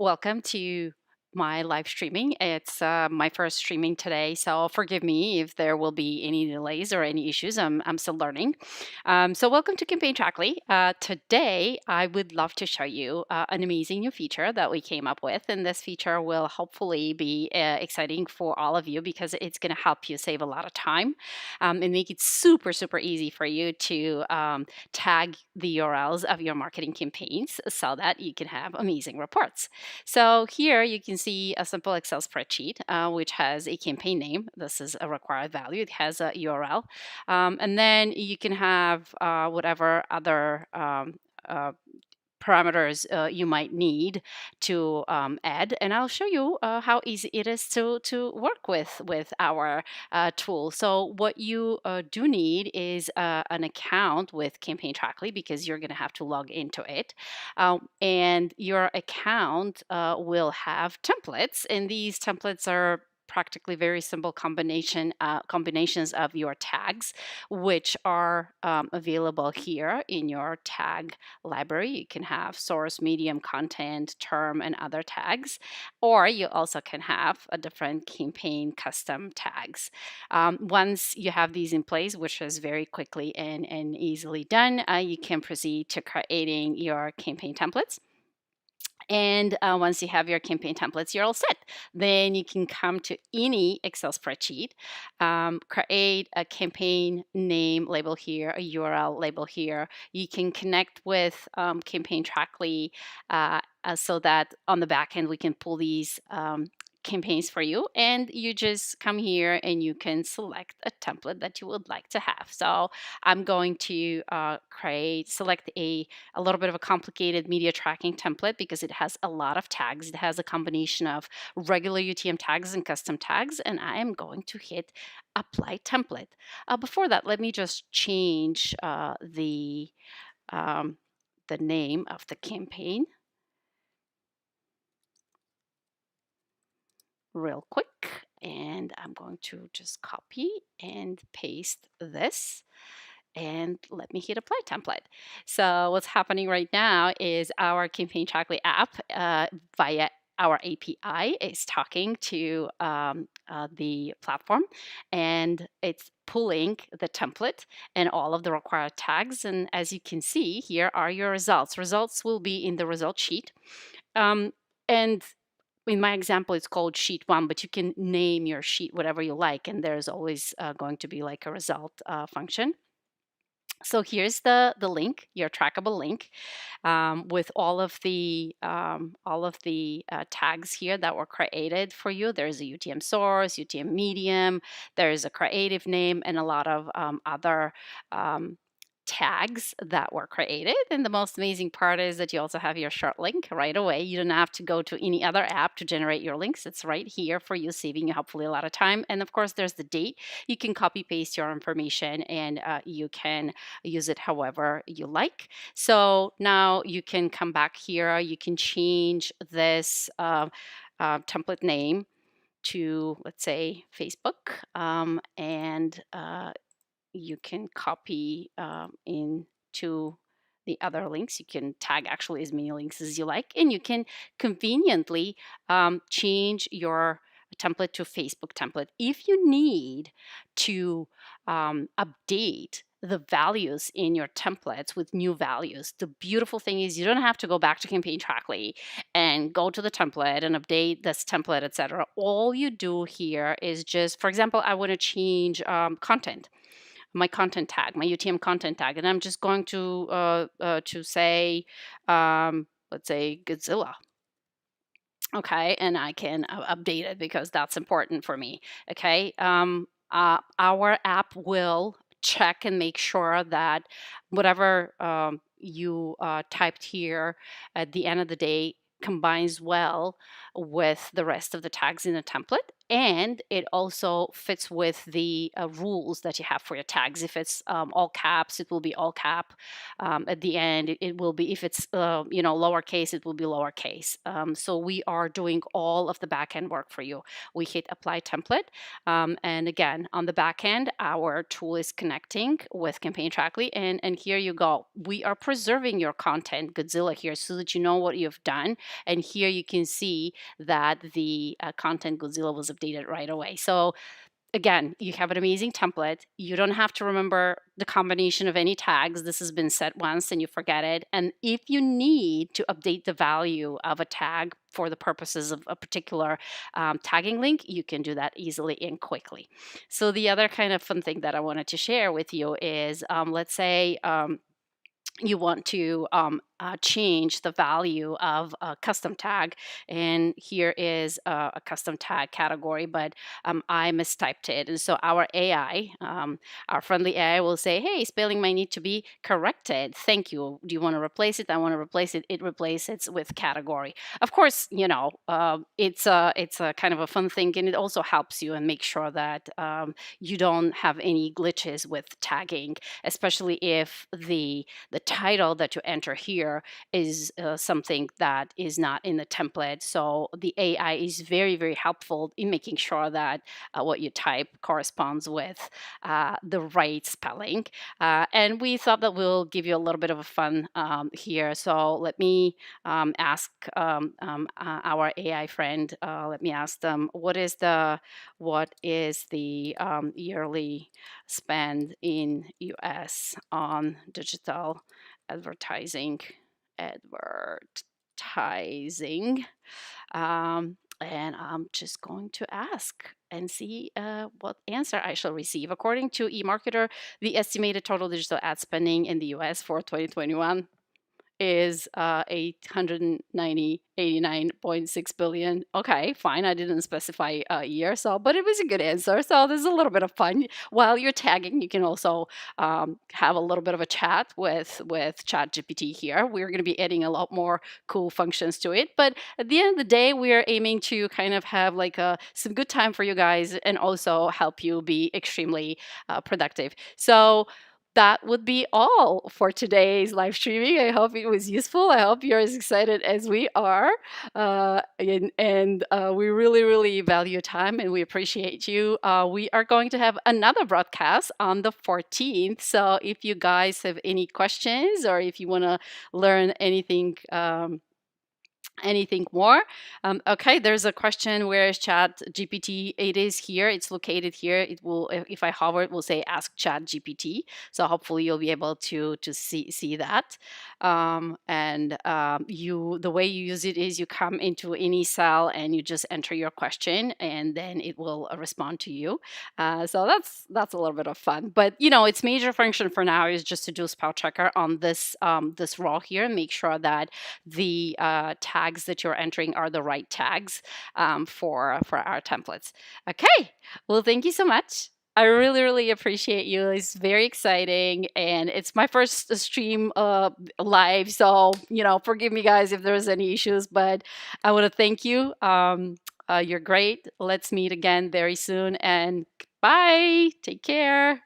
Welcome to my live streaming. It's my first streaming today, so forgive me if there will be any delays or any issues. I'm still learning. So welcome to Campaigntrackly. Today, I would love to show you an amazing new feature that we came up with, and this feature will hopefully be exciting for all of you because it's going to help you save a lot of time and make it super, super easy for you to tag the URLs of your marketing campaigns so that you can have amazing reports. So here you can see a simple Excel spreadsheet, which has a campaign name. This is a required value. It has a URL. And then you can have whatever other parameters you might need to add, and I'll show you how easy it is to work with our tool. So what you do need is an account with Campaigntrackly because you're going to have to log into it, and your account will have templates, and these templates are practically very simple combinations of your tags, which are available here in your tag library. You can have source, medium, content, term, and other tags, or you also can have a different campaign custom tags. Once you have these in place, which is very quickly and easily done, you can proceed to creating your campaign templates. And once you have your campaign templates, you're all set. Then you can come to any Excel spreadsheet, create a campaign name label here, a URL label here. You can connect with Campaigntrackly so that on the back end we can pull these campaigns for you, and you just come here and you can select a template that you would like to have. So I'm going to select a little bit of a complicated media tracking template because it has a lot of tags. It has a combination of regular UTM tags and custom tags, and I am going to hit apply template. Before that, let me just change the name of the campaign real quick, and I'm going to just copy and paste this, and let me hit apply template. So what's happening right now is our Campaigntrackly app via our API is talking to the platform, and it's pulling the template and all of the required tags. And as you can see, here are your results. Results will be in the result sheet. And in my example, it's called sheet 1, but you can name your sheet whatever you like, and there's always going to be like a result function. So here's the link, your trackable link, with all of the tags here that were created for you. There's a UTM source, UTM medium, there's a creative name, and a lot of other tags that were created. And the most amazing part is that you also have your short link right away. You don't have to go to any other app to generate your links. It's right here for you, saving you hopefully a lot of time. And of course, there's the date. You can copy paste your information, and you can use it however you like. So now you can come back here. You can change this template name to, let's say, Facebook, and you can copy into the other links. You can tag actually as many links as you like, and you can conveniently change your template to Facebook template. If you need to update the values in your templates with new values, the beautiful thing is you don't have to go back to Campaigntrackly and go to the template and update this template, etc. All you do here is just, for example, I want to change content, my content tag, my UTM content tag, and I'm just going to say, let's say Godzilla. Okay, and I can update it because that's important for me. Okay, our app will check and make sure that whatever you typed here at the end of the day combines well with the rest of the tags in the template. and it also fits with the rules that you have for your tags. If it's all caps, it will be all cap. At the end, it will be, if it's lowercase, it will be lowercase. So we are doing all of the backend work for you. We hit apply template, and again, on the back end, our tool is connecting with Campaigntrackly, and here you go. We are preserving your content, Godzilla, here, so that you know what you've done. And here you can see that the content Godzilla was updated right away. So again, you have an amazing template. You don't have to remember the combination of any tags. This has been set once and you forget it. And if you need to update the value of a tag for the purposes of a particular tagging link, you can do that easily and quickly. So the other kind of fun thing that I wanted to share with you is, let's say you want to change the value of a custom tag, and here is a custom tag category, but I mistyped it, and so our AI, our friendly AI, will say, hey, spelling might need to be corrected, thank you, do you want to replace it? I want to replace it. It replaces it with category. Of course, it's a kind of a fun thing, and it also helps you and make sure that you don't have any glitches with tagging, especially if the title that you enter here is something that is not in the template. So the AI is very, very helpful in making sure that what you type corresponds with the right spelling. And we thought that we'll give you a little bit of a fun here. So let me ask our AI friend, let me ask them, what is the yearly spend in US on digital advertising. And I'm just going to ask and see what answer I shall receive. According to eMarketer, the estimated total digital ad spending in the US for 2021 is 889.6 billion. Okay, fine. I didn't specify a year, but it was a good answer. So there's a little bit of fun while you're tagging. You can also have a little bit of a chat with Chat GPT here. We're going to be adding a lot more cool functions to it, but at the end of the day, we are aiming to kind of have like some good time for you guys and also help you be extremely productive. So that would be all for today's live streaming. I hope it was useful. I hope you're as excited as we are. And we really, really value your time and we appreciate you. We are going to have another broadcast on the 14th. So if you guys have any questions or if you want to learn anything, anything more? Okay, there's a question, where is Chat GPT? It is here. It's located here. It will, if I hover, it will say Ask Chat GPT. So hopefully you'll be able to see that. The way you use it is you come into any cell and you just enter your question, and then it will respond to you. So that's a little bit of fun. But its major function for now is just to do spell checker on this this row here, and make sure that the tags that you're entering are the right tags for our templates. Okay, well, thank you so much. I really, really appreciate you. It's very exciting, and it's my first stream live, so forgive me, guys, if there's any issues. But I want to thank you. You're great. Let's meet again very soon, and bye. Take care.